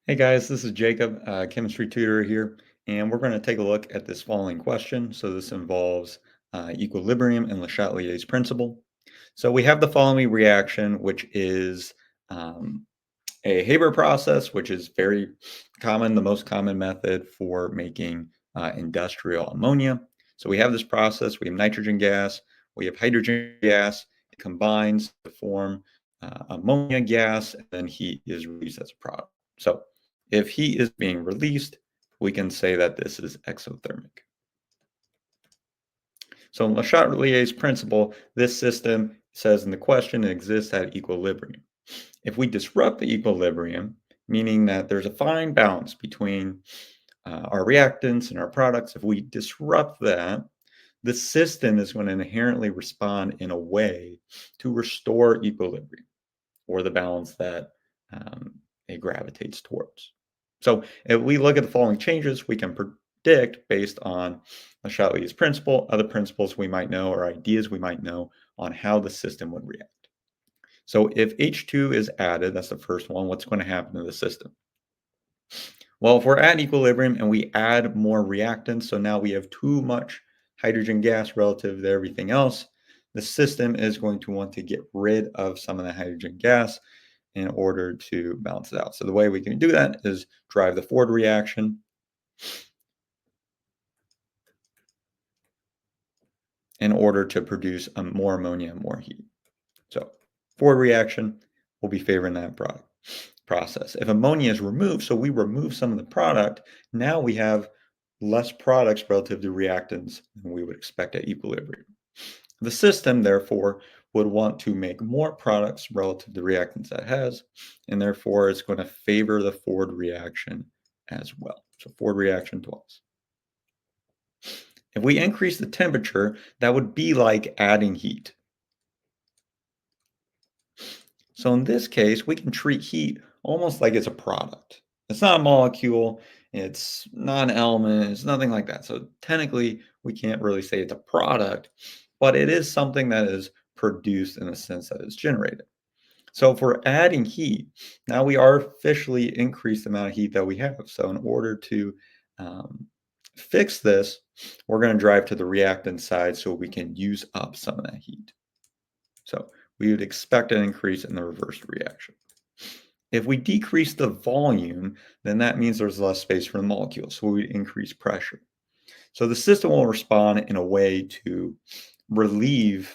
Hey guys, this is Jacob, chemistry tutor here, and we're going to take a look at this following question. So this involves equilibrium and Le Chatelier's principle. So we have the following reaction, which is um, a Haber process, which is very common, the most common method for making industrial ammonia. So we have this process, we have nitrogen gas, we have hydrogen gas, it combines to form ammonia gas, and then heat is released as a product. So if heat is being released, we can say that this is exothermic. So in Le Chatelier's principle, this system says in the question it exists at equilibrium. If we disrupt the equilibrium, meaning that there's a fine balance between our reactants and our products, if we disrupt that, the system is going to inherently respond in a way to restore equilibrium or the balance that um, it gravitates towards. So if we look at the following changes, we can predict based on Le Chatelier's principle, other principles we might know, or ideas we might know on how the system would react. So if H2 is added, that's the first one, what's going to happen to the system? Well, if we're at equilibrium and we add more reactants, so now we have too much hydrogen gas relative to everything else, the system is going to want to get rid of some of the hydrogen gas in order to balance it out. So the way we can do that is drive the Ford reaction in order to produce more ammonia and more heat. So Ford reaction will be favoring that product process. If ammonia is removed, so we remove some of the product, now we have less products relative to reactants than we would expect at equilibrium. The system, therefore, would want to make more products relative to the reactants that it has, and therefore it's going to favor the Ford reaction as well. So Ford reaction twice. If we increase the temperature, that would be like adding heat. So in this case, we can treat heat almost like it's a product. It's not a molecule, it's not an element, it's nothing like that. So technically, we can't really say it's a product, but it is something that is produced in the sense that it's generated. So if we're adding heat, now we artificially increase the amount of heat that we have. So in order to um, fix this, we're going to drive to the reactant side so we can use up some of that heat. So we would expect an increase in the reverse reaction. If we decrease the volume, then that means there's less space for the molecule, so we increase pressure. So the system will respond in a way to relieve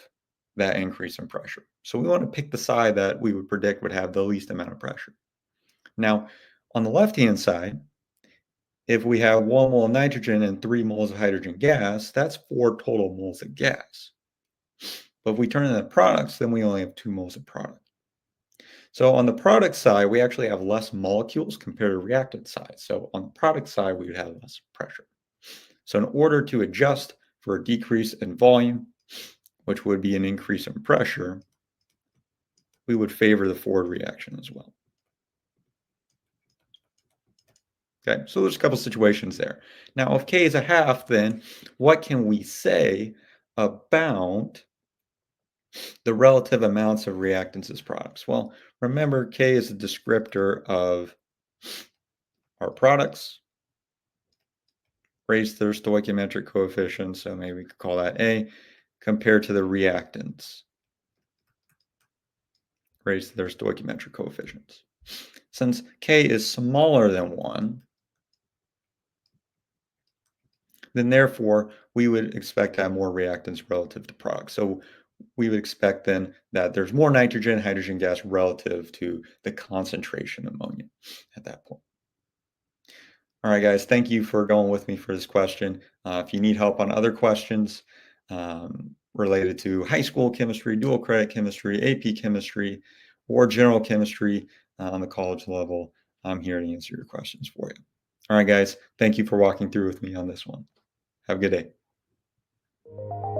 that increase in pressure. So we want to pick the side that we would predict would have the least amount of pressure. Now, on the left-hand side, if we have 1 mole of nitrogen and 3 moles of hydrogen gas, that's 4 total moles of gas. But if we turn into products, then we only have 2 moles of product. So on the product side, we actually have less molecules compared to reactant side. So on the product side, we would have less pressure. So in order to adjust for a decrease in volume, which would be an increase in pressure, we would favor the Ford reaction as well. Okay, so there's a couple situations there. Now, if K is a half, then what can we say about the relative amounts of reactants as products? Well, remember, K is a descriptor of our products raised to their stoichiometric coefficient, so maybe we could call that A, compared to the reactants raised to their stoichiometric coefficients. Since K is smaller than 1, then therefore we would expect to have more reactants relative to products. So we would expect then that there's more nitrogen, hydrogen gas relative to the concentration of ammonia at that point. All right, guys, thank you for going with me for this question. If you need help on other questions related to high school chemistry, dual credit chemistry, AP chemistry, or general chemistry on the college level, I'm here to answer your questions for you. All right, guys, thank you for walking through with me on this one. Have a good day.